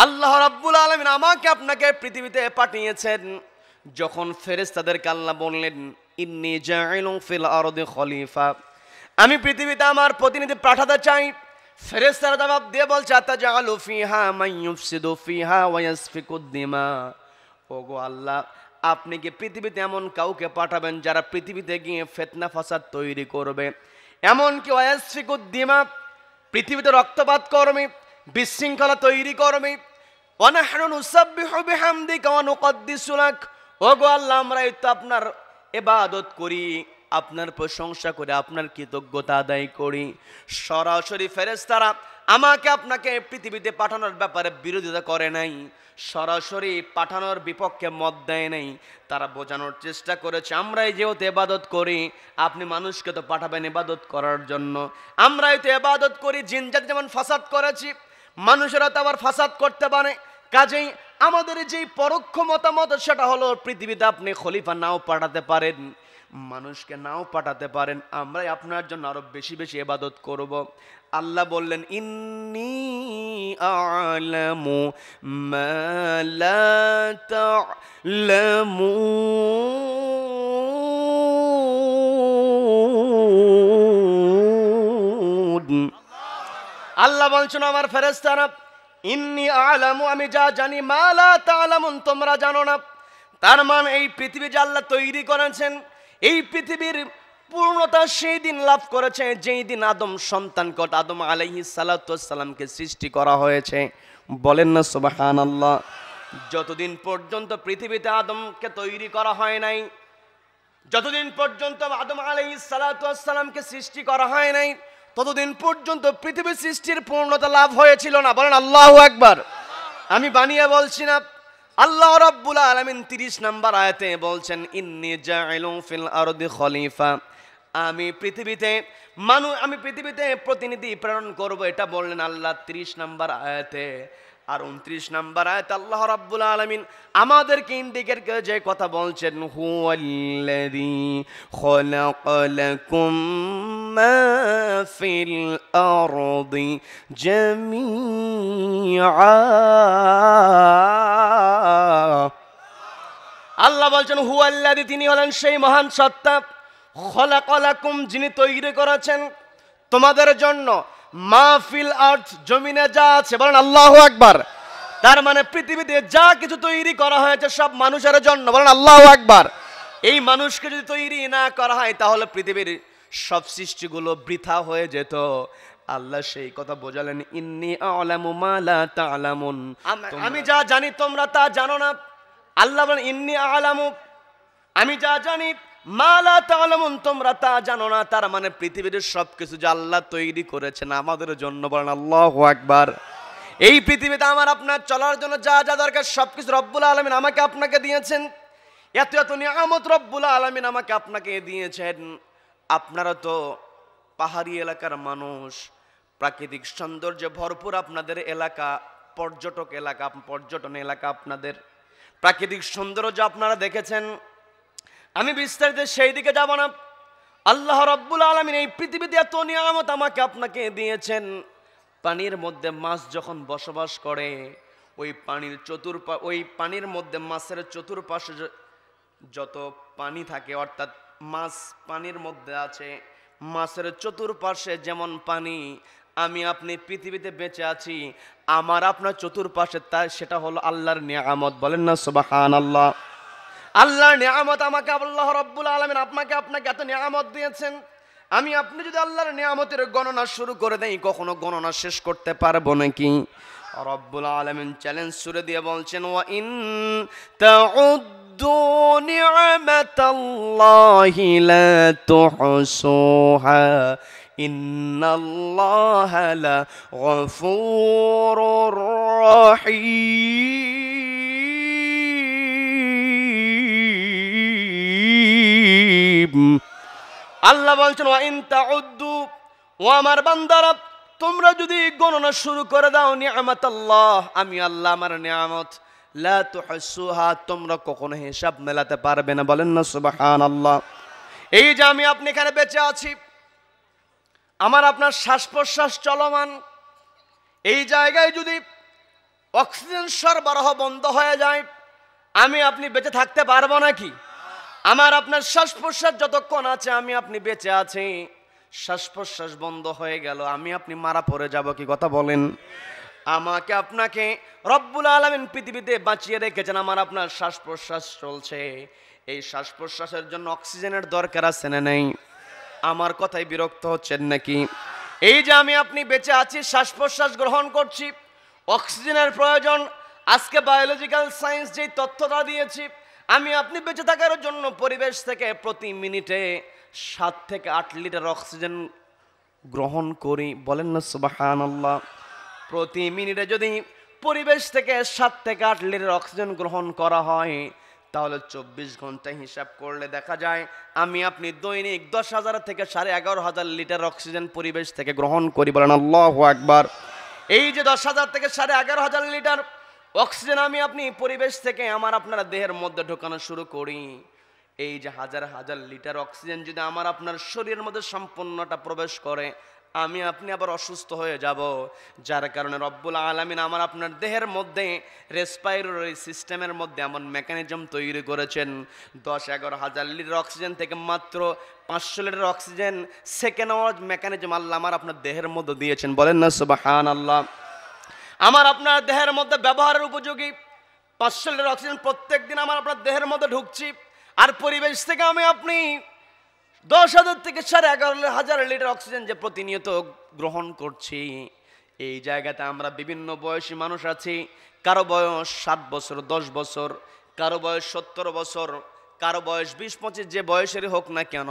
আল্লাহ রাব্বুল আলামিন আমাকে আপনাকে পৃথিবীতে পাঠিয়েছেন। যখন ফেরেশতাদেরকে আল্লাহ বললেন ইন্নী জাইলুন ফিল আরদি খলিফা, আমি পৃথিবীতে আমার প্রতিনিধি পাঠাতে চাই, ফেরেশতারা জবাব দিয়ে বলছে আতাজালু ফিহা মান ইউফসিদু ফিহা ওয়া ইয়াসফিকুদ দিমা। ওগো আল্লাহ, আপনি কি পৃথিবীতে এমন কাউকে পাঠাবেন যারা পৃথিবীতে গিয়ে ফিতনা ফাসাদ তৈরি করবে, এমন কি ওয়া ইয়াসফিকুদ দিমা, পৃথিবীতে রক্তপাত করবে, বিশৃঙ্খলা তৈরি করবে। ওয়া নাহনু নুসাব্বিহু বিহামদিকা ওয়া নুকদ্দিসু লাক, ওগো আল্লাহ, আমরা তো আপনার ইবাদত করি, আপনার প্রশংসা করে আপনার কৃতজ্ঞতা আদায় করি। সরাসরি ফেরেশতারা আমাকে আপনাকে পৃথিবীতে পাঠানোর ব্যাপারে বিরোধিতা করে নাই, সরাসরি পাঠানোর বিপক্ষে মত দেয় নাই। তারা বোঝানোর চেষ্টা করেছে আমরাই যেহেতু ইবাদত করি, আপনি মানুষকে তো পাঠাবেন ইবাদত করার জন্য, আমরাই তো ইবাদত করি। জিনজাত যেমন ফাসাদ করেছি, মানুষেরা তো আবার ফাসাদ করতে পারে। কাজেই আমাদের যেই পরোক্ষ মতামত সেটা হলো পৃথিবীতে আপনি খলিফা নাও পাঠাতে পারেন, মানুষকে নাও পাঠাতে পারেন, আমরাই আপনার জন্য আরো বেশি বেশি ইবাদত করব। আল্লাহ বললেন ইন্নী আ'লামু মা লা তা'লামুন। আল্লাহ বলছেন আমার ফেরেশতারা ইন্নী আ'লামু, আমি যা জানি, মা লা তা'লামুন, তোমরা জানো না। তার মানে এই পৃথিবী যে আল্লাহ তৈরি করেছেন, এই পৃথিবীর পূর্ণতা সেই দিন লাভ করেছে যেই দিন আদম সন্তানকে আদম আলাইহিস সালাতু ওয়াস সালামকে সৃষ্টি করা হয়েছে। বলেন না সুবহানাল্লাহ। যতদিন পর্যন্ত পৃথিবীতে আদমকে তৈরি করা হয় নাই, যতদিন পর্যন্ত আদম আলাইহিস সালাতু ওয়াস সালামকে সৃষ্টি করা হয় নাই, ততদিন পর্যন্ত পৃথিবীর সৃষ্টির পূর্ণতা লাভ হয়েছিল না। বলেন আল্লাহু আকবার। আমি বানিয়ে বলছি না, আল্লাহ রাব্বুল আলামিন 30 নম্বর আয়াতে বলছেন ইন্নী জাইলুন ফিল আরদি খলিফা, আমি পৃথিবীতে প্রতিনিধি প্রেরণ করব, এটা বললেন আল্লাহ 30 নম্বর আয়াতে। আর 29 নম্বর আয়াতে আল্লাহ রাব্বুল আলামিন আমাদেরকে ইন্ডিকেট করে যে কথা বলছেন হুয়াল্লাযী খালাকালাকুম মা ফিল আরদি জামিআ। আল্লাহ বলছেন হুয়াল্লাযী, তিনি হলেন সেই মহান সত্তা, খালাকালাকুম, যিনি তৈরি করেছেন তোমাদের জন্য, মা ফিল আরদ, জমিনে যা আছে। বলেন আল্লাহু আকবার। তার মানে পৃথিবীতে যা কিছু তৈরি করা হয়েছে সব মানুষের জন্য। বলেন আল্লাহু আকবার। এই মানুষকে যদি তৈরি না করা হয় তাহলে পৃথিবীর সব সৃষ্টিগুলো বৃথা হয়ে যেত। আল্লাহ সেই কথা বোঝালেন ইন্নী আ'লামু মা লা তা'লামুন, আমি যা জানি তোমরা তা জানো না। আল্লাহ বলেন ইন্নী আ'লামু, আমি যা জানি, মা লা তা'লামুন, তোমরা তা জানো না। তার মানে পৃথিবীর সবকিছু যে আল্লাহ তৈরি করেছেন আমাদের জন্য। বলেন আল্লাহু আকবার। এই পৃথিবীতে আমার আপনার চলার জন্য যা যা দরকার সবকিছু রব্বুল আলামিন আমাকে আপনাকে দিয়েছেন। এত এত নিয়ামত রব্বুল আলামিন আমাকে আপনাকে দিয়েছেন। আপনারা তো পাহাড়ি এলাকার মানুষ, প্রাকৃতিক সৌন্দর্যে ভরপুর আপনাদের এলাকা, পর্যটন এলাকা, আপনাদের প্রাকৃতিক সৌন্দর্য আপনারা দেখেছেন। আমি বিস্তারিত সেই দিকে যাব না। আল্লাহ রাব্বুল আলামিন এই পৃথিবীতে এত নিয়ামত আমাকে আপনাকে দিয়েছেন। পানির মধ্যে মাছ যখন বসবাস করে, ওই পানির মধ্যে মাছের চতুর্পাশে যত পানি থাকে, অর্থাৎ মাছ পানির মধ্যে আছে, মাছের চতুর্পাশে যেমন পানি, আমি আপনি পৃথিবীতে বেঁচে আছি, আমার আপনার চতুর্পাশে সেটা হলো আল্লাহর নিয়ামত। বলেন না সুবহানাল্লাহ। আল্লাহর নিয়ামত আমাকে আল্লাহ রাব্বুল আলামিন আপনাকে এত নিয়ামত দিয়েছেন। আমি আপনি যদি আল্লাহর নিয়ামতের গণনা শুরু করে দেই কখনো গণনা শেষ করতে পারবো নাকি? রব্বুল আলামিন চ্যালেঞ্জ ছুড়ে দিয়ে বলছেন ওয়া ইন তাউদ্দু নি'মাতাল্লাহি লা তুহসুহা ইন্নাল্লাহা লা গফুরুর রহিম। আল্লাহ বলছেন ওয়া ইন তাউদ্দু, ও আমার বান্দারা, তোমরা যদি গণনা শুরু করে দাও নি'মাতাল্লাহ, আমি আল্লাহ আমার নিয়ামত, লা তুহসুহা, তোমরা কখনো হিসাব মেলাতে পারবে না। বলেন না সুবহানাল্লাহ। এই যে আমি আপনি এখানে বেঁচে আছি, আমার আপনার শ্বাস প্রশ্বাস চলমান, এই জায়গায় যদি অক্সিজেন সরবরাহ বন্ধ হয়ে যায়, আমি আপনি বেঁচে থাকতে পারবো নাকি? আমার আপনার শ্বাস প্রশ্বাস যতক্ষণ আছে আমি আপনি বেঁচে আছি, শ্বাস প্রশ্বাস বন্ধ হয়ে গেল আমি আপনি মারা পড়ে যাব। কি কথা বলেন? আমাকে আপনাকে রব্বুল আলামিন পৃথিবীতে বাঁচিয়ে রেখেছেন, আমার আপনার শ্বাস প্রশ্বাস চলছে, এই শ্বাস প্রশ্বাসের জন্য অক্সিজেনের দরকার আছে না নেই? আমার কথায় বিরক্ত হচ্ছেন নাকি? এই যে আমি আপনি বেঁচে আছি, শ্বাস প্রশ্বাস গ্রহণ করছি, অক্সিজেনের প্রয়োজন। আজকে বায়োলজিক্যাল সায়েন্স যেই তথ্যটা দিয়েছি, আমি আপনি বেঁচে থাকার জন্য পরিবেশ থেকে প্রতি মিনিটে 7 থেকে 8 লিটার অক্সিজেন গ্রহণ করি। বলেন না সুবহানাল্লাহ। প্রতি মিনিটে যদি পরিবেশ থেকে 7 থেকে 8 লিটার অক্সিজেন গ্রহণ করা হয়, তাহলে 24 ঘন্টায় হিসাব করলে দেখা যায় আমি আপনি দৈনিক 10,000 থেকে 11,500 লিটার অক্সিজেন পরিবেশ থেকে গ্রহণ করি। বলেন আল্লাহু আকবার। এই যে 10,000 থেকে 11,500 লিটার অক্সিজেন আমি আপনি পরিবেশ থেকে আমার আপনার দেহের মধ্যে ঢোকানো শুরু করি, এই যে হাজার হাজার লিটার অক্সিজেন যদি আমার আপনার শরীরের মধ্যে সম্পূর্ণটা প্রবেশ করে, আমি আপনি আবার অসুস্থ হয়ে যাব। যার কারণে রব্বুল আলামিন আমার আপনার দেহের মধ্যে রেসপাইরেটরি সিস্টেমের মধ্যে এমন মেকানিজম তৈরি করেছেন, 10-11 হাজার লিটার অক্সিজেন থেকে মাত্র 500 লিটার অক্সিজেন সেকেন্ড নেওয়ার মেকানিজম আল্লাহ আমার আপনার দেহের মধ্যে দিয়েছেন। বলেন না সুবহানাল্লাহ। আমার আপনার দেহের মধ্যে ব্যবহারের উপযোগী 500 লিটার অক্সিজেন প্রত্যেক দিন আমার আপনার দেহের মধ্যে ঢুকছি, আর পরিবেশ থেকে আমি আপনি 10,000 থেকে 11,500 লিটার অক্সিজেন যে প্রতিনিয়ত গ্রহণ করছি। এই জায়গাতে আমরা বিভিন্ন বয়সী মানুষ আছি, কারো বয়স 7 বছর, 10 বছর, কারো বয়স 70 বছর, কারো বয়স 20-25, যে বয়সেরই হোক না কেন,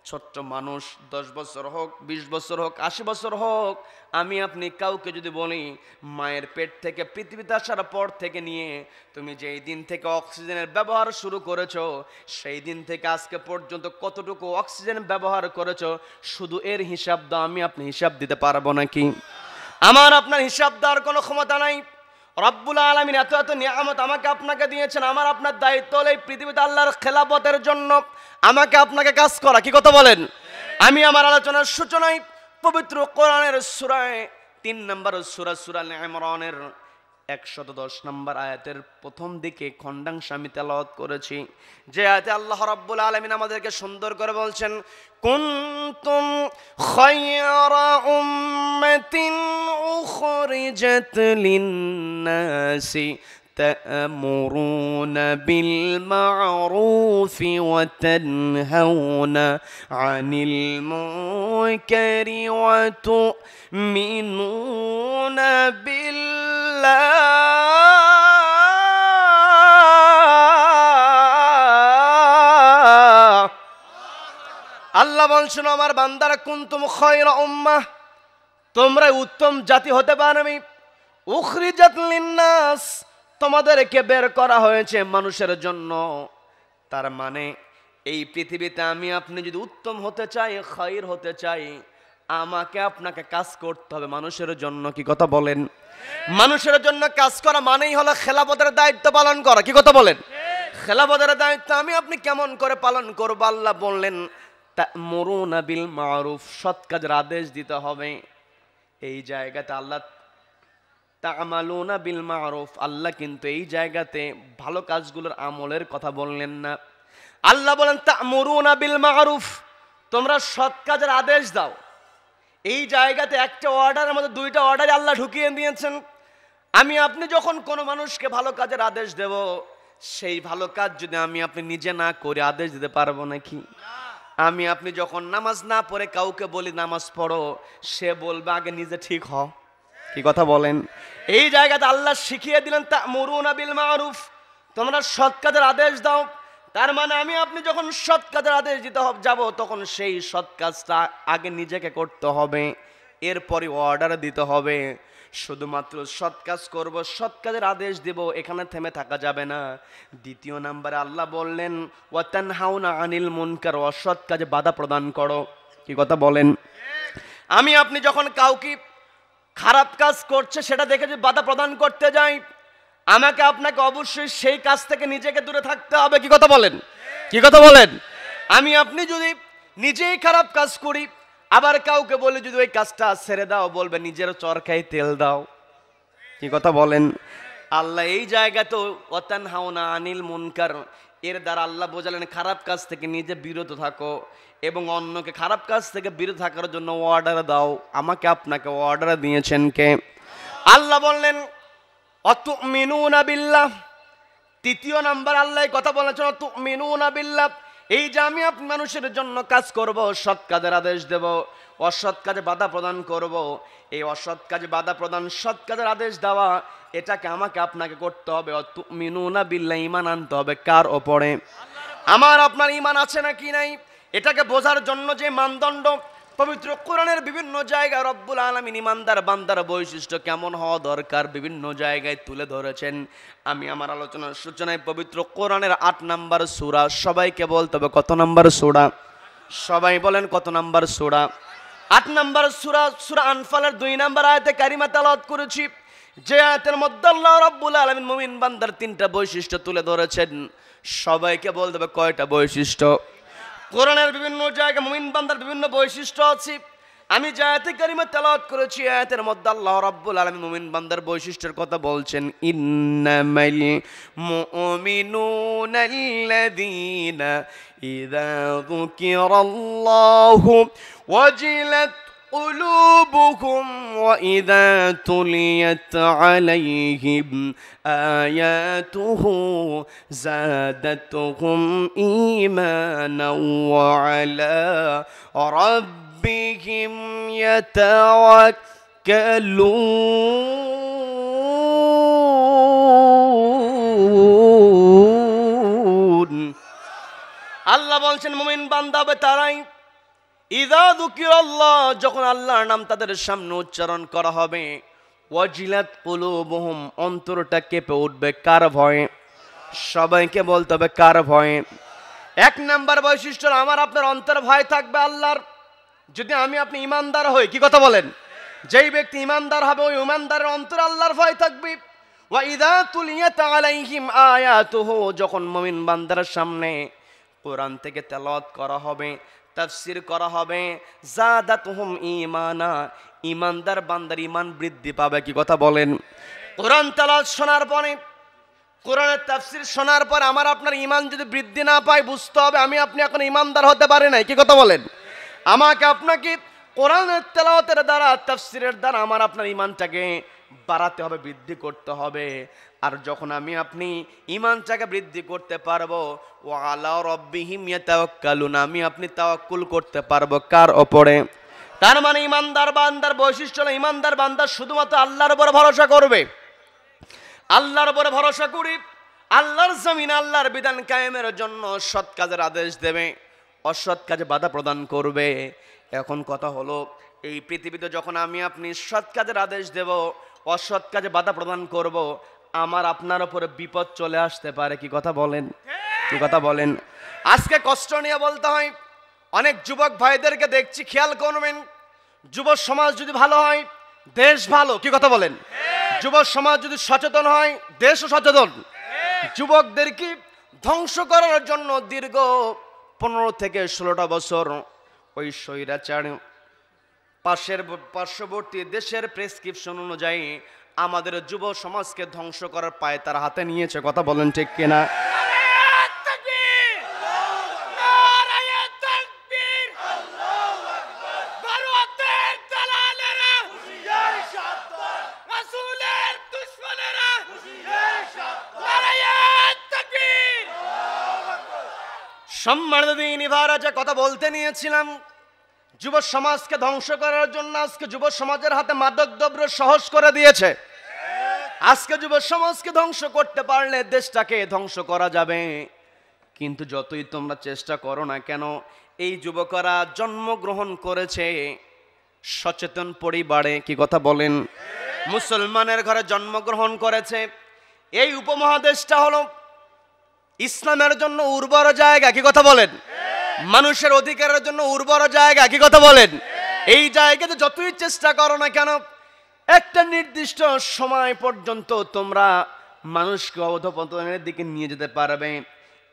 ছোট্ট মানুষ 10 বছর হোক, 20 বছর হোক, 80 বছর হোক, আমি আপনি কাউকে যদি বলি মায়ের পেট থেকে পৃথিবীতে আসার পর থেকে নিয়ে তুমি যেই দিন থেকে অক্সিজেনের ব্যবহার শুরু করেছো, সেই দিন থেকে আজকে পর্যন্ত কতটুকু অক্সিজেন ব্যবহার করেছো, শুধু এর হিসাব দাও, আমি আপনি হিসাব দিতে পারবো নাকি? আমার আপনার হিসাব দেওয়ার কোনো ক্ষমতা নাই। রব্বুল আলামিন এত এত নিয়ামত আমাকে আপনাকে দিয়েছেন, আমার আপনার দায়িত্ব হলো এই পৃথিবীতে আল্লাহর খেলাফতের জন্য আমাকে আপনাকে কাজ করা। কি কথা বলেন? আমি আমার আলোচনার সূচনায় পবিত্র কোরআনের সূরায় 3 নম্বর সূরা, সূরা ইমরানের 110 নম্বর আয়াতের প্রথম দিকে খণ্ডাংশ আমি তেলাওয়াত করেছি, যে আয়াতে আল্লাহ রাব্বুল আলামিন আমাদেরকে সুন্দর করে বলছেন, কুনতুম খায়রা উম্মাতিন উখরিজাত লিন-নাসি تأمرون بالمعروف وتنهون عن المنكر وتؤمنون بالله আল্লাহ বলছেন, আমার বান্দারা, কুনতুম খায়রা উম্মাহ, তোমরা উত্তম জাতি হতে পারবে, উখরিজাত লিন-নাস, তোমাদেরকে বের করা হয়েছে মানুষের জন্য। তার মানে এই পৃথিবীতে আমি আপনি যদি উত্তম হতে চাই, খায়র হতে চাই, আমাকে আপনাকে কাজ করতে হবে মানুষের জন্য। কি কথা বলেন? মানুষের জন্য কাজ করা মানেই হলো খেলাফতের দায়িত্ব পালন করা। কি কথা বলেন? খেলাফতের দায়িত্ব আমি আপনি কেমন করে পালন করব? আল্লাহ বললেন, তা'মুরুনা বিল মা'রুফ, সৎ কাজের আদেশ দিতে হবে। এই জায়গাতে আল্লাহ তা'মালুনা বিল মা'রুফ, আল্লাহ কিন্তু এই জায়গাতে ভালো কাজগুলোর আমলের কথা বললেন না। আল্লাহ বলেন তা'মুরুনা বিল মা'রুফ, তোমরা সৎ কাজের আদেশ দাও। এই জায়গাতে একটা অর্ডারের মধ্যে 2টা অর্ডার আল্লাহ ঢুকিয়ে দিয়েছেন। আমি আপনি যখন কোনো মানুষকে ভালো কাজের আদেশ দেব, সেই ভালো কাজ যদি আমি আপনি নিজে না করে আদেশ দিতে পারবো নাকি? আমি আপনি যখন নামাজ না পড়ে কাউকে বলি নামাজ পড়ো, সে বলবে আগে নিজে ঠিক হ। কি কথা বলেন? এই জায়গাতে আল্লাহ শিখিয়ে দিলেন তা'মুরুনা বিল মা'রুফ, তোমরা সৎ কাজের আদেশ দাও। তার মানে আমি আপনি যখন সৎ কাজের আদেশ দিতে যাব, তখন সেই সৎ কাজটা আগে নিজেকে করতে হবে, এরপরে অর্ডার দিতে হবে। শুধুমাত্র সৎ কাজ করব, সৎ কাজের আদেশ দেব, এখানে থেমে থাকা যাবে না। দ্বিতীয় নম্বরে আল্লাহ বললেন ওয়া তানহাউনা আনিল মুনকার, অসৎ কাজে বাধা প্রদান করো। কি কথা বলেন? আমি আপনি যখন কাউকে খারাপ কাজ করছে সেটা দেখে যদি বাধা প্রদান করতে যাই, আমাকে আপনাকে অবশ্যই সেই কাজ থেকে নিজেকে দূরে থাকতে হবে। কি কথা বলেন? কি কথা বলেন? আমি আপনি যদি নিজেই খারাপ কাজ করি, আবার কাউকে বলে যদি ওই কাজটা ছেড়ে দাও, বলবে নিজের চরকায় তেল দাও। কি কথা বলেন? আল্লাহ এই জায়গাতে ওয়াতানহাউনা আনিল মুনকার, এর দ্বারা আল্লাহ বোঝালেন খারাপ কাজ থেকে নিজে বিরত থাকো এবং অন্যকে খারাপ কাজ থেকে বিরত থাকার জন্য অর্ডার দাও। আমাকে আপনাকে অর্ডার দিয়েছেন কে? আল্লাহ বললেন অতুমিনুনা বিল্লাহ। তৃতীয় নাম্বার আল্লাহ কথা বলেছেন অতুমিনুনা বিল্লাহ, এই যে আমি আপনি মানুষের জন্য কাজ করব, সৎ কাজের আদেশ দেব, অসৎ কাজে বাধা প্রদান করব। এই অসৎ কাজে বাধা প্রদান, সৎ কাজের আদেশ দেওয়া, এটাকে আমাকে আপনাকে করতে হবে। অতুমিনুনা বিল্লাহ, ঈমান আনতে হবে কার ওপরে? আমার আপনার ঈমান আছে নাকি নাই, এটাকে বোঝার জন্য যে মানদণ্ড পবিত্র কোরআনের বিভিন্ন জায়গায় রব্বুল আলামিন ঈমানদার বান্দার বৈশিষ্ট্য কেমন হওয়া দরকার বিভিন্ন জায়গায় তুলে ধরেছেন। আমি আমার আলোচনার সূচনায় পবিত্র কোরআনের 8 নম্বর সূরা, সবাইকে বলতে হবে কত নম্বর সূরা? সবাই বলেন কত নম্বর সূরা? 8 নম্বর সূরা, সূরা আনফালের 2 নম্বর আয়াতে কারিমা তেলাওয়াত করেছি। যে আয়াতের মধ্যে আল্লাহ রাব্বুল আলামিন মুমিন বান্দার 3টা বৈশিষ্ট্য তুলে ধরেছেন। সবাইকে বলতে হবে কয়টা বৈশিষ্ট্য? কোরআনের বিভিন্ন জায়গায় মুমিন বান্দার বিভিন্ন বৈশিষ্ট্য আছে। আমি যে আয়াতে কারিমা তেলাওয়াত করেছি, আয়াতের মধ্যে আল্লাহ রাব্বুল আলামিন মুমিন বান্দার বৈশিষ্ট্যের কথা বলছেন। ইন্নামাল মুমিনুনাল্লাযীনা ইযা যুকিরাল্লাহু ওয়াজিলাত قلوبهم وإذا تليت عليهم آياته زادتهم إيمانا وعلى ربهم يتوكلون। আল্লাহ বলছেন মুমিন বান্দা হবে তারাই ইযা যুকিরাল্লাহ, যখন আল্লাহর নাম তাদের সামনে উচ্চারণ করা হবে, ওয়াজিলাত কুলুবুহুম, অন্তরটা কেঁপে উঠবে কার ভয়ে? সবাইকে বলতে হবে কার ভয়ে? 1 নাম্বার বৈশিষ্ট্য, আমার আপনার অন্তর ভয় থাকবে আল্লাহর। যদি আমি আপনি ঈমানদার হই, কি কথা বলেন? যেই ব্যক্তি ঈমানদার হবে ওই ঈমানদারের অন্তর আল্লাহর ভয় থাকবে। ওয়া ইযা তুলিয়াত আলাইহিম আয়াতুহু, যখন মুমিন বান্দার সামনে কোরআন থেকে তেলাওয়াত করা হবে, তাফসীর করা হবে, জাদাতুহুম ঈমানা, ঈমানদার বান্দার ঈমান বৃদ্ধি পাবে। কি কথা বলেন? কোরআন তেলাওয়াত শোনার পরে, কোরআনের তাফসীর শোনার পর আমার আপনার ঈমান যদি বৃদ্ধি না পায়, বুঝতে হবে আমি আপনি এখন ঈমানদার হতে পারি নাই। কি কথা বলেন? আমাকে আপনাকে কোরআনের তেলাওয়াতের দ্বারা, তাফসীরের দ্বারা আমার আপনার ঈমানটাকে বাড়াতে হবে, বৃদ্ধি করতে হবে। আর যখন আমি আপনি ঈমানটাকে বৃদ্ধি করতে পারবো, ওয়া আলা রাব্বিহিম ইয়াতাওয়াক্কালুন, আমি আপনি তাওয়াক্কুল করতে পারবো কার ওপরে? তার মানে ঈমানদার বান্দার বৈশিষ্ট্য হলো ঈমানদার বান্দা শুধুমাত্র আল্লাহর উপর ভরসা করবে। আল্লাহর উপর ভরসা করি, আল্লাহর জমিনে আল্লাহর বিধান কায়েমের জন্য সৎ কাজের আদেশ দেবে, অসৎ কাজে বাধা প্রদান করবে। এখন কথা হলো, এই পৃথিবীতে যখন আমি আপনি সৎ কাজের আদেশ দেব, অসৎ কাজে বাধা প্রদান করব, আমার আপনার উপরে বিপদ চলে আসতে পারে। কি কথা বলেন? কি কথা বলেন? আজকে কষ্ট নিয়ে বলতে হয়, অনেক যুবক ভাইদেরকে দেখছি, খেয়াল করবেন, যুব সমাজ যদি ভালো হয় দেশ ভালো। কি কথা বলেন? যুব সমাজ যদি সচেতন হয় দেশও সচেতন। যুবকদেরকে ধ্বংস করার জন্য দীর্ঘ 15 থেকে 16টা বছর ওই স্বৈরাচার পার্শ্ববর্তী দেশের প্রেসক্রিপশন অনুযায়ী আমাদের যুব সমাজকে ধ্বংস করার পায়ে তার হাতে নিয়েছে। কথা বলেন ঠিক কিনা? সম্মানিত দিনী ভাইরা, যে কথা বলতে নিয়েছিলাম, যুব সমাজকে ধ্বংস করার জন্য আজকে যুব সমাজের হাতে মাদক দ্রব্য সহজ করে দিয়েছে। আজকে যুব সমাজকে ধ্বংস করতে পারলে দেশটাকে ধ্বংস করা যাবে। কিন্তু যতই তোমরা চেষ্টা করো না কেন, এই যুবকরা জন্মগ্রহণ করেছে সচেতন পরিবারে। কি কথা বলেন? মুসলমানের ঘরে জন্মগ্রহণ করেছে। এই উপমহাদেশটা হলো ইসলামের জন্য উর্বর জায়গা। কি কথা বলেন? মানুষের অধিকারের জন্য উর্বর জায়গা। কি কথা বলেন? এই জায়গাতে যতই চেষ্টা করো না কেন, একটা নির্দিষ্ট সময় পর্যন্ত তোমরা মানুষকে অধঃপতনের দিকে নিয়ে যেতে পারবে।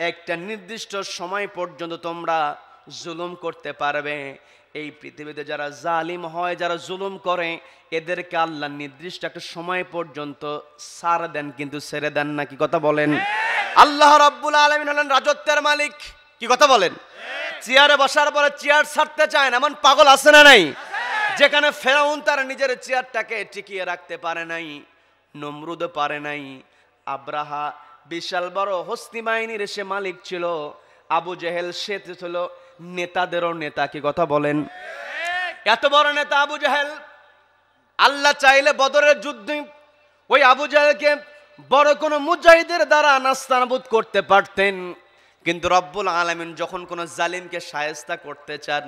একটা নির্দিষ্ট সময় পর্যন্ত তোমরা জুলুম করতে পারবে। এই পৃথিবীতে যারা জালিম হয়, যারা জুলুম করে, এদেরকে আল্লাহ নির্দিষ্ট একটা সময় পর্যন্ত ছাড় দেন, কিন্তু ছেড়ে দেন না। কি কথা বলেন? আল্লাহ রাব্বুল আলামিন হলেন রাজত্বের মালিক। কি কথা বলেন? চেয়ারে বসার পরে চেয়ার ছাড়তে চায় না, এমন পাগল আছে না নাই? যেখানে ফেরাউন তার নিজের চেয়ারটাকে টিকিয়ে রাখতে পারে নাই, নমরুদ পারে নাই, আব্রাহা বিশাল বড় হস্তি বাহিনীর সে মালিক ছিল, আবু জেহেল সে ছিল নেতাদেরও নেতা। কি কথা বলেন? এত বড় নেতা আবু জেহেল, আল্লাহ চাইলে বদরের যুদ্ধে ওই আবু জেহেলকে বড় কোনো মুজাহিদের দ্বারা নাস্তানাবুদ করতে পারতেন, কিন্তু রব্বুল আলামিন যখন কোনো জালিমকে শায়েস্তা করতে চান,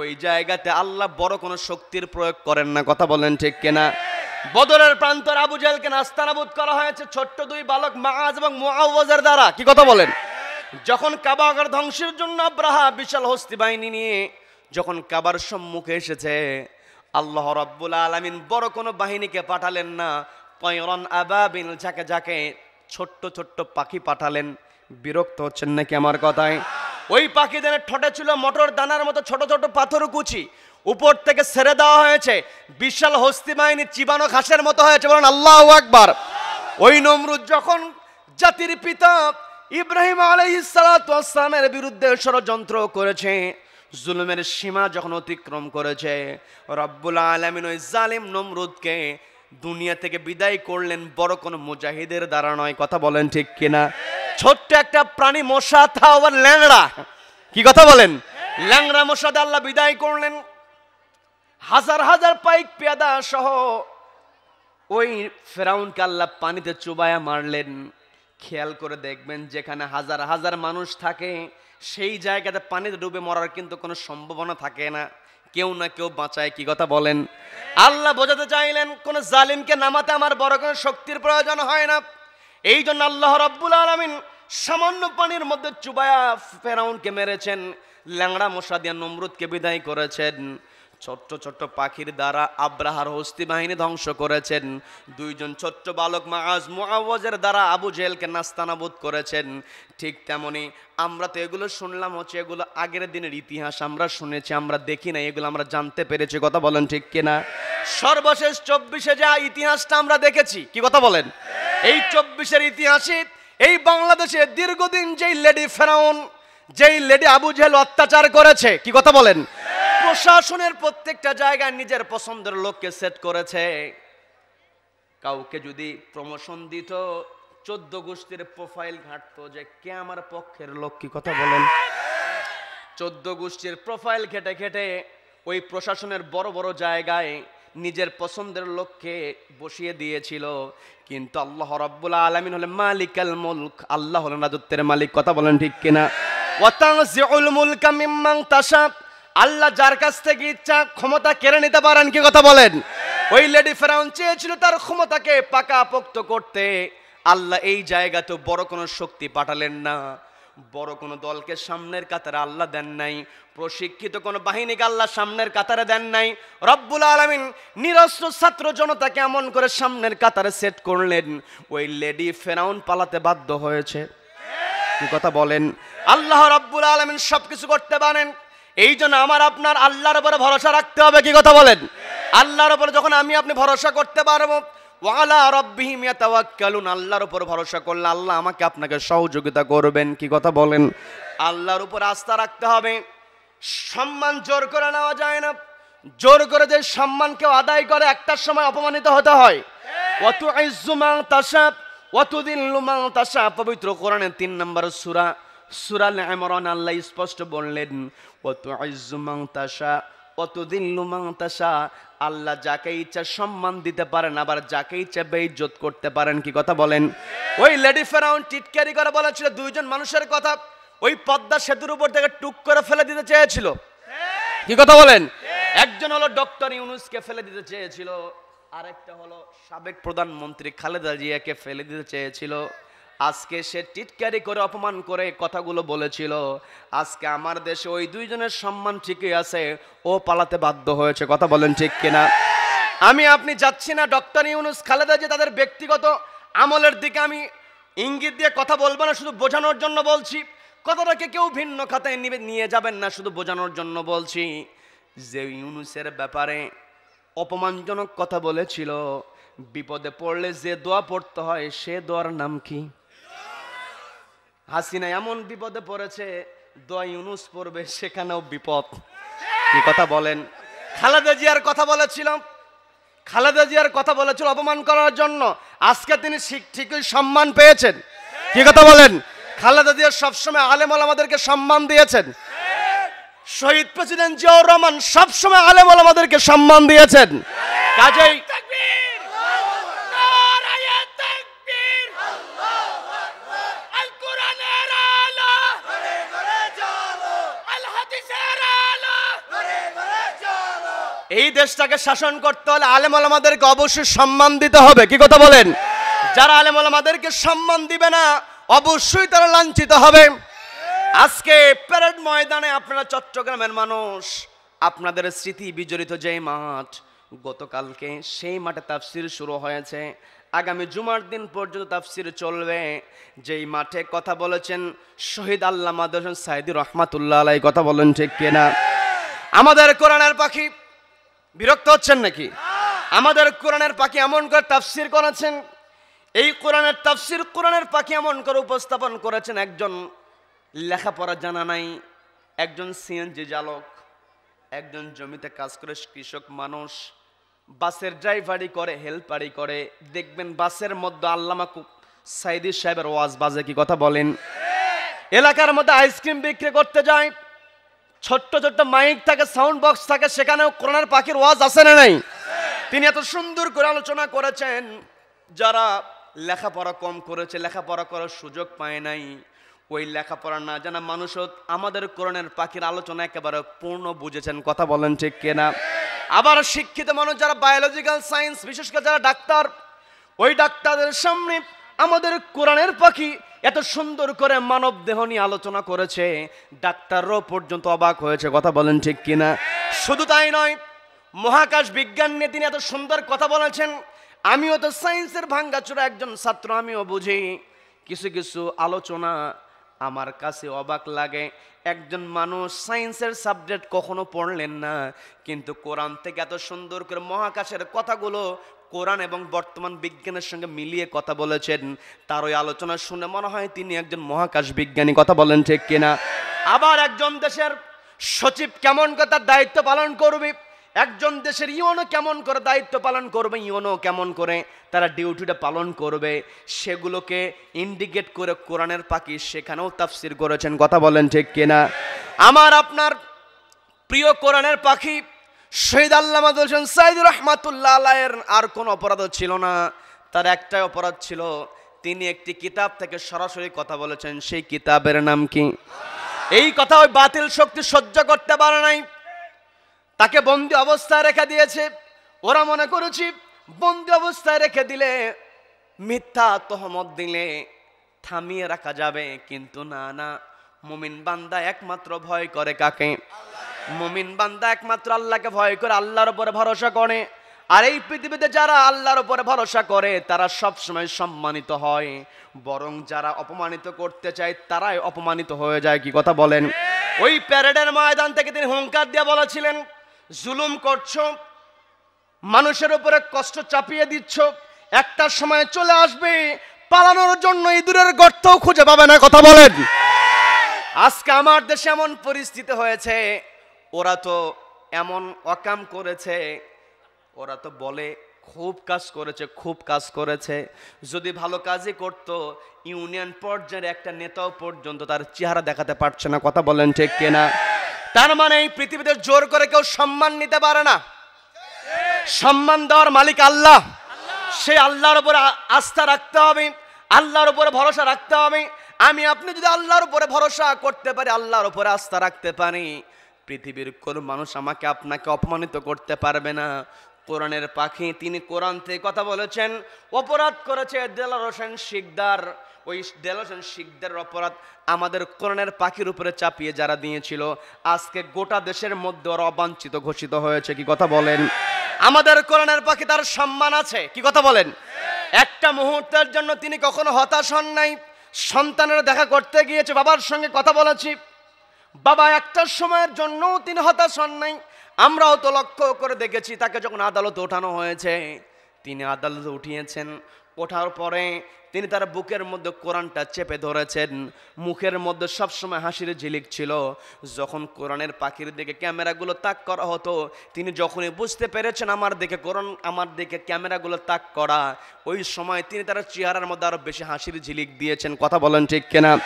ওই জায়গাতে আল্লাহ বড় কোনো শক্তির প্রয়োগ করেন না। কথা বলেন ঠিক কিনা? বদরের প্রান্তর আবু জেহেলকে নাস্তানাবুদ করা হয়েছে ছোট্ট দুই বালক মাআজ এবং মুআওয়াজের দ্বারা। কি কথা বলেন? যখন কাবাগর ধ্বংসের জন্য আব্রাহা বিশাল হস্তি বাহিনী নিয়ে যখন কাবার সম্মুখে এসেছে, আল্লাহ রাব্বুল আলামিন বড় কোনো বাহিনীকে পাঠালেন না, তয়রান আবাবিল, যাকে যাকে ছোট্ট ছোট্ট পাখি পাঠালেন। বিরক্ত হচ্ছেন নাকি আমার কথায়? ওই পাখিদের ঠোঁটে ছিল মটর দানার মতো ছোট ছোট পাথর কুচি, উপর থেকে ছেড়ে দেওয়া হয়েছে, বিশাল হস্তি বাহিনী চিবানো ঘাসের মতো হয়েছে। বলেন আল্লাহু আকবার। ওই নমরুদ যখন জাতির পিতা ইব্রাহিম আলাইহিস সালাতু ওয়াস সালামের বিরুদ্ধে ষড়যন্ত্র করেছে, জুলুমের সীমা যখন অতিক্রম করেছে, রব্বুল আলামিন ওই জালিম নমরুদকে দুনিয়া থেকে বিদায় করলেন বড় কোনো মুজাহিদের দ্বারা নয়। কথা বলেন ঠিক কিনা? ছোট্ট একটা প্রাণী মশা, তাও আবার ল্যাংড়া। কি কথা বলেন? ল্যাংড়া মশা দিয়ে আল্লাহ বিদায় করলেন। হাজার হাজার পাইক পেয়াদা সহ ওই ফেরাউনকে আল্লাহ পানিতে চুবায়া মারলেন। খেয়াল করে দেখবেন, যেখানে হাজার হাজার মানুষ থাকে সেই জায়গাতে পানিতে ডুবে মরার কিন্তু কোনো সম্ভাবনা থাকে না, কেউ না কেউ বাঁচায়। কি কথা বলেন? আল্লাহ বোঝাতে চাইলেন কোন জালিমকে নামাতে আমার বড় কোনো শক্তির প্রয়োজন হয় না। এই জন্য আল্লাহ রাব্বুল আলামিন সামান্য পানির মধ্যে চুবায়া ফেরাউনকে মেরেছেন, ল্যাংড়া মশা দিয়ে নমরুদকে বিদায় করেছেন, ছোট্ট ছোট্ট পাখির দ্বারা আব্রাহার হস্তি বাহিনী ধ্বংস করেছেন, দুইজন ছোট্ট বালক মাআজ মুআওয়াজের দ্বারা আবু জেহেলকে নাস্তানাবুদ করেছেন। ঠিক তেমনি আমরা তো এগুলো শুনলাম, হচ্ছে এগুলো আগের দিনের ইতিহাস, আমরা শুনেছি, আমরা দেখি না, এগুলো আমরা জানতে পেরেছি। কথা বলেন ঠিক কিনা? সর্বশেষ 24-এ যা ইতিহাসটা আমরা দেখেছি, কি কথা বলেন? এই 24-এর ইতিহাসে এই বাংলাদেশে দীর্ঘদিন যেই লেডি ফেরাউন, যেই লেডি আবু জেহেল অত্যাচার করেছে, কি কথা বলেন? প্রশাসনের প্রত্যেকটা জায়গায় নিজের পছন্দের লোককে সেট করেছে। কাউকে যদি প্রমোশন দিত, 14 গোষ্ঠীর প্রোফাইল ঘাটতো যে কে আমার পক্ষের লোক। কি কথা বলেন? 14 গোষ্ঠীর প্রোফাইল ঘেটে ঘেটে ওই প্রশাসনের বড় বড় জায়গায় নিজের পছন্দের লোককে বসিয়ে দিয়েছিল। কিন্তু আল্লাহ রাব্বুল আলামিন হলেন মালিকাল মুলক, আল্লাহ হলেন রাজত্বের মালিক। কথা বলেন ঠিক কিনা? ওয়া তানজিউল মুলকা মিম্মান তাশা, আল্লাহ যার কাছ থেকে ইচ্ছা ক্ষমতা কেড়ে নিতে পারেন। কি কথা বলেন? ওই লেডি ফেরাউন চেয়েছিল তার ক্ষমতাকে পাকাপোক্ত করতে, আল্লাহ এই জায়গাতে বড় কোনো শক্তি পাঠালেন না, বড় কোনো দলকে সামনের কাতারে আল্লাহ দেন নাই, প্রশিক্ষিত কোনো বাহিনীকে আল্লাহ সামনের কাতারে দেন নাই। রব্বুল আলামিন নিরস্ত্র ছাত্র জনতাকে এমন করে সামনের কাতারে সেট করলেন, ওই লেডি ফেরাউন পালাতে বাধ্য হয়েছে। কি কথা বলেন? আল্লাহ রব্বুল আলামিন সবকিছু করতে পারেন। এই জন্য আমার আপনার আল্লাহর উপরে ভরসা রাখতে হবে। কি কথা বলেন? আল্লাহর উপরে যখন আমি আপনি ভরসা করতে পারবো, ওয়ালা রাব্বিহিম ইয়াতাওয়াক্কালুন, আল্লাহর উপর ভরসা করলে আল্লাহ আমাকে আপনাকে সহযোগিতা করবেন। কি কথা বলেন? আল্লাহর উপর আস্থা রাখতে হবে। সম্মান জোর করে নেওয়া যায় না, জোর করে যে সম্মান কেউ আদায় করে একটার সময় অপমানিত হতে হয়। ওয়া তুইজ্জু মান তাশা ওয়া তুযিল্লু মান তাশা, পবিত্র কোরআনের 3 নম্বর সূরা সূরা আল ইমরান আল্লাহ স্পষ্ট বললেন ওয়া তুইজ্জু মান তাশা ওয়া তুযিল্লু মান তাশা, আল্লাহ যাকে ইচ্ছা সম্মান দিতে পারেন, আবার যাকে ইচ্ছা বেইজ্জত করতে পারেন। কি কথা বলেন? ওই লেডি ফেরাউন টিটকারি করে বলেছিল দুইজন মানুষের কথা, ওই পদ্মা সেতুর উপর থেকে টুক করে ফেলে দিতে চেয়েছিল। কি কথা বলেন? একজন হলো ডক্টর ইউনূসকে ফেলে দিতে চেয়েছিল, আরেকটা হলো সাবেক প্রধানমন্ত্রী খালেদা জিয়াকে ফেলে দিতে চেয়েছিল। আজকে সে টিটকারি করে অপমান করে কথাগুলো বলেছিল, আজকে আমার দেশে ওই দুইজনের সম্মান ঠিকই আছে, ও পালাতে বাধ্য হয়েছে। কথা বলেন ঠিক কিনা? আমি আপনি যাচ্ছি না ডক্টর ইউনূস খালেদা জিয়া তাদের ব্যক্তিগত আমলের দিকে আমি ইঙ্গিত দিয়ে কথা বলবো না, শুধু বোঝানোর জন্য বলছি। কথাটাকে কেউ ভিন্ন খাতায় নিয়ে যাবেন না, শুধু বোঝানোর জন্য বলছি। যে ইউনুসের ব্যাপারে অপমানজনক কথা বলেছিল, বিপদে পড়লে যে দোয়া পড়তে হয় সে দোয়ার নাম কি? হাসিনা এমন বিপদে পড়েছে, দোয়া ইউনুস পড়বে সেখানেও বিপদ। কি কথা বলেন? খালেদা জিয়ার কথা বলেছিল, খালেদা জিয়ার কথা বলেছিল অপমান করার জন্য, আজকে তিনি ঠিকই সম্মান পেয়েছেন। কি কথা বলেন? খালেদা জিয়া সবসময় আলেম ওলামাদেরকে সম্মান দিয়েছেন। শহীদ প্রেসিডেন্ট জিয়াউর রহমান সবসময় আলেম ওলামাদেরকে সম্মান দিয়েছেন। কাজেই এই দেশটাকে শাসন করতে হলে আলেম ওলামাদেরকে অবশ্যই সম্মান দিতে হবে। কি কথা বলেন? যারা আলেম ওলামাদেরকে সম্মান দিবে না অবশ্যই তারা লাঞ্ছিত হবে। আজকে প্যারেড ময়দানে আপনারা চট্টগ্রামের মানুষ, আপনাদের স্মৃতি বিজড়িত যেই মাঠ, গতকালকে সেই মাঠে তাফসির শুরু হয়েছে, আগামী জুমার দিন পর্যন্ত তাফসির চলবে। যেই মাঠে কথা বলেছেন শহীদ আল্লামা হোসেন সাইদি রহমাতুল্লাহ আলাইহি, কথা বলেন ঠিক কিনা? আমাদের কোরআনের পাখি, বিরক্ত হচ্ছেন নাকি? আমাদের কোরআনের পাখি এমন করে তাফসির করেছেন, এই কোরআনের তাফসির কোরআনের পাখি এমন করে উপস্থাপন করেছেন, একজন লেখাপড়া জানা নাই, একজন সিএনজি চালক, একজন জমিতে কাজ করে কৃষক মানুষ, বাসের ড্রাইভারি করে, হেল্পারি করে, দেখবেন বাসের মধ্যে আল্লামা সাইদি সাহেবের ওয়াজ বাজে। কি কথা বলেন? এলাকার মধ্যে আইসক্রিম বিক্রি করতে যায়, ছোট্ট ছোট্ট মাইক থাকে, সাউন্ড বক্স থাকে, সেখানেও কোরআনের পাখির ওয়াজ আছে না নাই? তিনি এত সুন্দর করে আলোচনা করেছেন, যারা লেখাপড়া কম করেছে, লেখাপড়া করার সুযোগ পায় নাই, ওই লেখাপড়া না জানা মানুষও আমাদের কোরআনের পাখির আলোচনা একেবারে পূর্ণ বুঝেছেন। কথা বলেন ঠিক কিনা? আবার শিক্ষিত মানুষ যারা বায়োলজিক্যাল সায়েন্স, বিশেষ করে যারা ডাক্তার, ওই ডাক্তারদের সামনে আমাদের কোরআনের পাখি এত সুন্দর করে মানব দেহ নিয়ে আলোচনা করেছে, ডাক্তাররাও পর্যন্ত অবাক হয়েছে। কথা বলেন ঠিক কিনা? শুধু তাই নয়, মহাকাশ বিজ্ঞান নিয়ে তিনি এত সুন্দর কথা বলেছেন। আমিও তো সায়েন্সের ভাঙ্গাচোরা একজন ছাত্র, আমিও বুঝি কিছু কিছু আলোচনা আমার কাছে অবাক লাগে। একজন মানুষ সায়েন্সের সাবজেক্ট কখনো পড়লেন না, কিন্তু কোরআন থেকে এত সুন্দর করে মহাকাশের কথাগুলো কোরআন এবং বর্তমান বিজ্ঞানের সঙ্গে মিলিয়ে কথা বলেছেন, তার ওই আলোচনা শুনে মনে হয় তিনি একজন মহাকাশ বিজ্ঞানী। কথা বলেন ঠিক কিনা? আবার একজন দেশের সচিব কেমন করে তার দায়িত্ব পালন করবে, একজন দেশের ইউনো কেমন করে দায়িত্ব পালন করবে, ইউনো কেমন করে তারা ডিউটিটা পালন করবে, সেগুলোকে ইন্ডিকেট করে কোরআনের পাখি সেখানেও তাফসির করেছেন। কথা বলেন ঠিক কিনা? আমার আপনার প্রিয় কোরআনের পাখি শহীদ আল্লামা হোসেন সাইদি রহমাতুল্লাহ আলাইহির আর কোনো অপরাধ ছিল না, তার একটাই অপরাধ ছিল, তিনি একটি কিতাব থেকে সরাসরি কথা বলেছেন। সেই কিতাবের নাম কি? এই কথা ওই বাতিল শক্তি সহ্য করতে পারে নাই, তাকে বন্দি অবস্থায় রেখে দিয়েছে। ওরা মনে করেছি বন্দি অবস্থায় রেখে দিলে, মিথ্যা তহমত দিলে থামিয়ে রাখা যাবে, কিন্তু না না, মুমিন বান্দা একমাত্র ভয় করে কাকে? মুমিন বান্দা একমাত্র আল্লাহকে ভয় করে, আল্লাহর উপরে ভরসা করে। আর এই পৃথিবীতে যারা আল্লাহর উপরে ভরসা করে তারা সবসময় সম্মানিত হয়, বরং যারা অপমানিত করতে চায় তারাই অপমানিত হয়ে যায়। কি কথা বলেন? ওই প্যারেডের ময়দান থেকে তিনি হুঙ্কার দিয়ে বলেছিলেন, জুলুম করছো, মানুষের উপরে কষ্ট চাপিয়ে দিচ্ছ, একটা সময় চলে আসবে পালানোর জন্য ইঁদুরের গর্তও খুঁজে পাবে না। কথা বলেন? আজকে আমার দেশে এমন পরিস্থিতি হয়েছে, ওরা তো এমন অকাম করেছে, ওরা তো বলে খুব কাজ করেছে, খুব কাজ করেছে, যদি ভালো কাজই করতো ইউনিয়ন পর্যায়ের একটা নেতাও পর্যন্ত তার চেহারা দেখাতে পারছে না। কথা বলেন ঠিক কিনা? তার মানে এই পৃথিবীতে জোর করে কেউ সম্মান নিতে পারে না, সম্মান দেওয়ার মালিক আল্লাহ। সে আল্লাহর উপরে আস্থা রাখতে হবে, আল্লাহর উপরে ভরসা রাখতে হবে। আমি আপনি যদি আল্লাহর উপরে ভরসা করতে পারি, আল্লাহর উপরে আস্থা রাখতে পারি, পৃথিবীর কোনো মানুষ আমাকে আপনাকে অপমানিত করতে পারবে না। কোরআনের পাখি তিনি কোরআন থেকে কথা বলেছেন। অপরাধ করেছে দেলাওয়ার হোসেন শিকদার, ওই দেলাওয়ার হোসেন শিকদারের অপরাধ আমাদের কোরআনের পাখির উপরে চাপিয়ে যারা দিয়েছিল, আজকে গোটা দেশের মধ্যে ওরা অবাঞ্ছিত ঘোষিত হয়েছে। কি কথা বলেন? আমাদের কোরআনের পাখি তার সম্মান আছে। কি কথা বলেন? একটা মুহূর্তের জন্য তিনি কখনো হতাশ হন নাই। সন্তানের দেখা করতে গিয়েছে, বাবার সঙ্গে কথা বলেছি, বাবা একটা সময়ের জন্যও তিনি হতাশ হন নাই। আমরাও তো লক্ষ্য করে দেখেছি, তাকে যখন আদালতে ওঠানো হয়েছে, তিনি আদালতে উঠিয়েছেন, ওঠার পরে তিনি তার বুকের মধ্যে কোরআনটা চেপে ধরেছেন, মুখের মধ্যে সবসময় হাসির ঝিলিক ছিল। যখন কোরআনের পাখির দিকে ক্যামেরাগুলো তাক করা হতো, তিনি যখনই বুঝতে পেরেছেন আমার দিকে কোরআন, আমার দিকে ক্যামেরাগুলো তাক করা, ওই সময় তিনি তার চেহারার মধ্যে আরো বেশি হাসির ঝিলিক দিয়েছেন। কথা বলেন ঠিক কিনা?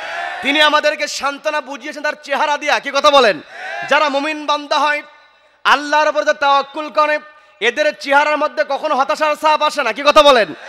তিনি আমাদেরকে সান্ত্বনা বুঝিয়েছেন তার চেহারা দিয়া। কি কথা বলেন? যারা মুমিন বান্দা হয়, আল্লাহর উপর তাওয়াক্কুল করে, এদের চেহারার মধ্যে কখনো হতাশার ছাপ আসে না। কি কথা বলেন?